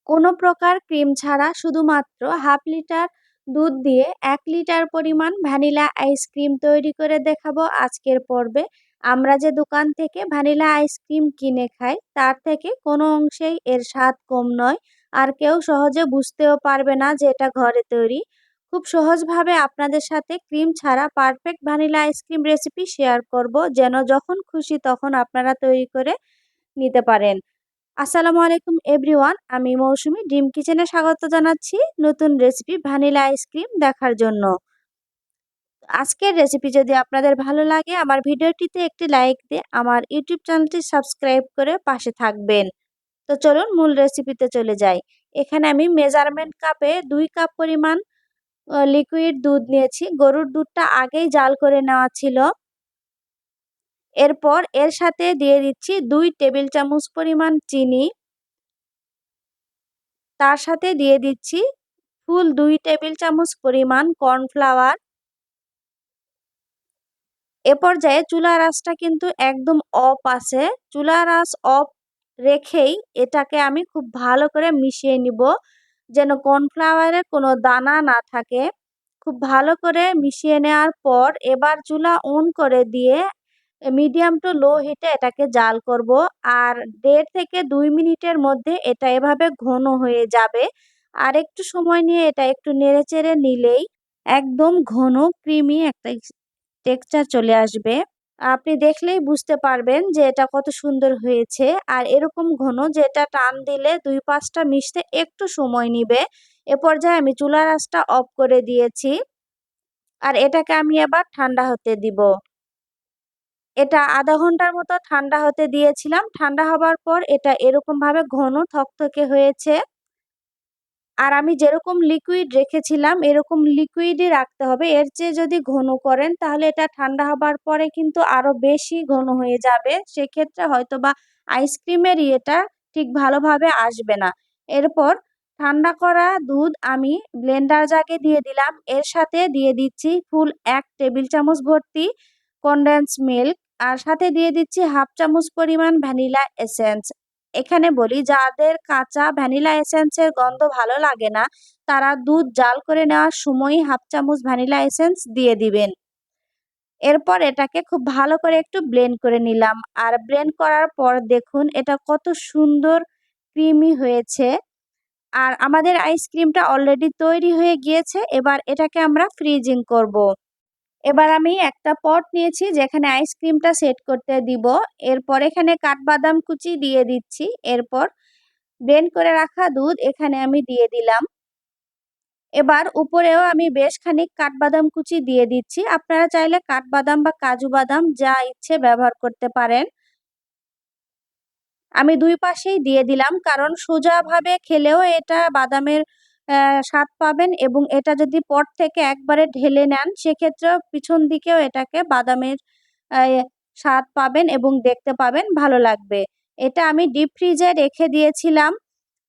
কোনো প্রকার ক্রিম ছাড়া শুধুমাত্র হাফ লিটার দুধ দিয়ে 1 লিটার পরিমাণ ভ্যানিলা আইসক্রিম তৈরি করে দেখাবো আজকের পর্বে। আমরা যে দোকান থেকে ভ্যানিলা আইসক্রিম কিনে খাই তার থেকে কোনো অংশেই এর স্বাদ কম নয়, আর কেউ সহজে বুঝতেও পারবে না যে এটা ঘরে তৈরি। খুব সহজভাবে আপনাদের সাথে ক্রিম ছাড়া perfect vanilla ice cream recipe share করব, যেন যখন খুশি তখন আপনারা তৈরি করে নিতে পারেন। আসসালামু আলাইকুম এভরিওয়ান, আমি মৌসুমী ড্রিম কিচেনে স্বাগত জানাচ্ছি নতুন রেসিপি ভ্যানিলা আইসক্রিম দেখার জন্য। আজকের রেসিপি যদি আপনাদের ভালো লাগে আমার ভিডিওটিতে একটি লাইক দিয়ে আমার ইউটিউব চ্যানেলটি সাবস্ক্রাইব করে পাশে থাকবেন। তো চলুন মূল রেসিপিতে চলে যাই। এখানে আমি মেজারমেন্ট কাপে 2 কাপ পরিমাণ লিকুইড দুধ নিয়েছি। গরুর দুধটা আগেই জাল করে নেওয়া ছিল। এরপর এর সাথে দিয়ে দিচ্ছি 2 টেবিল চামচ পরিমাণ চিনি। তার সাথে দিয়ে দিচ্ছি ফুল 2 টেবিল চামচ পরিমাণ কর্নফ্লাওয়ার। এ পর্যায়ে চুলার আঁচটা কিন্তু একদম অফ আছে। চুলার আঁচ অফ রেখেই এটাকে আমি খুব ভালো করে মিশিয়ে নিব, যেন কর্নফ্লাওয়ারে কোনো দানা না থাকে। খুব ভালো করে মিশিয়ে নেওয়ার পর এবার চুলা অন করে দিয়ে মিডিয়াম টু লো হিটে এটাকে জাল করব। আর 1.5 থেকে 2 মিনিটের মধ্যে এটা এভাবে ঘন হয়ে যাবে। আর একটু সময় নিয়ে এটা একটু নেড়েচেড়ে নিলেই একদম ঘন ক্রিমি একটা টেক্সচার চলে আসবে। আপনি দেখলেই বুঝতে পারবেন যে এটা কত সুন্দর হয়েছে। আর এরকম ঘন যে এটা টান দিলে 2-5টা মিশতে একটু সময় নিবে। এ পর্যায়ে আমি চুলার আঁচটা অফ করে দিয়েছি। আর এটাকে আমি এবার ঠান্ডা হতে দিব। এটা আধা ঘন্টার মতো ঠান্ডা হতে দিয়েছিলাম। ঠান্ডা হবার পর এটা এরকমভাবে ঘন থকথকে হয়েছে। আর আমি যেরকম লিকুইড রেখেছিলাম এরকম লিকুইডই রাখতে হবে। এর চেয়ে যদি ঘন করেন তাহলে এটা ঠান্ডা হবার পরে কিন্তু আরো বেশি ঘন হয়ে যাবে। সেক্ষেত্রে হয়তোবা আইসক্রিমের ইয়েটা ঠিক ভালোভাবে আসবে না। এরপর ঠান্ডা করা দুধ আমি ব্লেন্ডার জাগে দিয়ে দিলাম। এর সাথে দিয়ে দিচ্ছি ফুল 1 টেবিল চামচ ভর্তি কনডেন্স মিল্ক। আর সাথে দিয়ে দিচ্ছি হাফ চামচ পরিমাণ ভ্যানিলা এসেন্স। এখানে বলি, যাদের কাঁচা ভ্যানিলা এসেন্সের গন্ধ ভালো লাগে না তারা দুধ জাল করে নেওয়ার সময়ই হাফ চামচ ভ্যানিলা এসেন্স দিয়ে দিবেন। এরপর এটাকে খুব ভালো করে একটু ব্লেন্ড করে নিলাম। আর ব্লেন্ড করার পর দেখুন এটা কত সুন্দর ক্রিমি হয়েছে। আর আমাদের আইসক্রিমটা অলরেডি তৈরি হয়ে গিয়েছে। এবার এটাকে আমরা ফ্রিজিং করব। এবার আমি একটা পট নিয়েছি যেখানে আইসক্রিমটা সেট করতে দিব। এরপর এখানে কাঠবাদাম কুচি দিয়ে দিচ্ছি। এরপর ব্লেন্ড করে রাখা দুধ এখানে আমি দিয়ে দিলাম। এবার উপরেও আমি বেশ খানিক কাঠবাদাম কুচি দিয়ে দিচ্ছি। আপনারা চাইলে কাঠবাদাম বা কাজু বাদাম যা ইচ্ছে ব্যবহার করতে পারেন। আমি 2 পাশেই দিয়ে দিলাম, কারণ সোজাভাবে খেলেও এটা বাদামের স্বাদ পাবেন, এবং এটা যদি পট থেকে একবারে ঢেলে নেন সেক্ষেত্রেও পিছন দিকেও এটাকে বাদামের স্বাদ পাবেন এবং দেখতে পাবেন ভালো লাগবে। এটা আমি ডিপ ফ্রিজে রেখে দিয়েছিলাম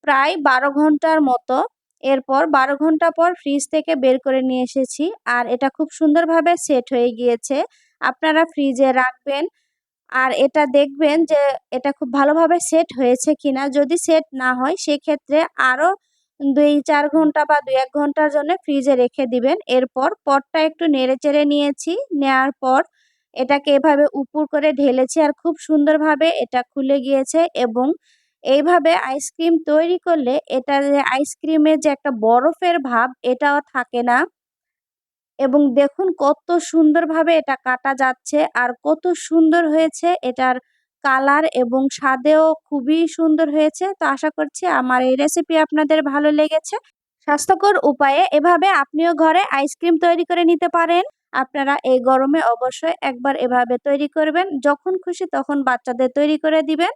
প্রায় 12 ঘন্টার মতো। এরপর 12 ঘন্টা পর ফ্রিজ থেকে বের করে নিয়ে এসেছি। আর এটা খুব সুন্দরভাবে সেট হয়ে গিয়েছে। আপনারা ফ্রিজে রাখবেন আর এটা দেখবেন যে এটা খুব ভালোভাবে সেট হয়েছে কিনা। যদি সেট না হয় সেক্ষেত্রে আরও 2-4 ঘন্টা বা 2-1 ঘন্টার জন্য ফ্রিজে রেখে দিবেন। এরপর পটটা একটু নেড়েচেড়ে নিয়েছি। নেওয়ার পর এটাকে এভাবে উপর করে ঢেলেছি আর খুব সুন্দরভাবে এটা খুলে গিয়েছে। এবং এইভাবে আইসক্রিম তৈরি করলে এটা যে আইসক্রিমের যে একটা বরফের ভাব এটাও থাকে না। এবং দেখুন কত সুন্দরভাবে এটা কাটা যাচ্ছে আর কত সুন্দর হয়েছে। এটার কালার এবং স্বাদেও খুবই সুন্দর হয়েছে। তো আশা করছি আমার এই রেসিপি আপনাদের ভালো লেগেছে। স্বাস্থ্যকর উপায়ে এভাবে আপনিও ঘরে আইসক্রিম তৈরি করে নিতে পারেন। আপনারা এই গরমে অবশ্যই একবার এভাবে তৈরি করবেন। যখন খুশি তখন বাচ্চাদের তৈরি করে দিবেন।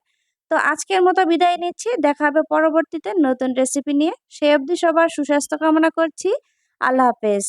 তো আজকের মতো বিদায় নিচ্ছি। দেখা হবে পরবর্তীতে নতুন রেসিপি নিয়ে। সেই অবধি সবার সুস্বাস্থ্য কামনা করছি। আল্লাহ হাফেজ।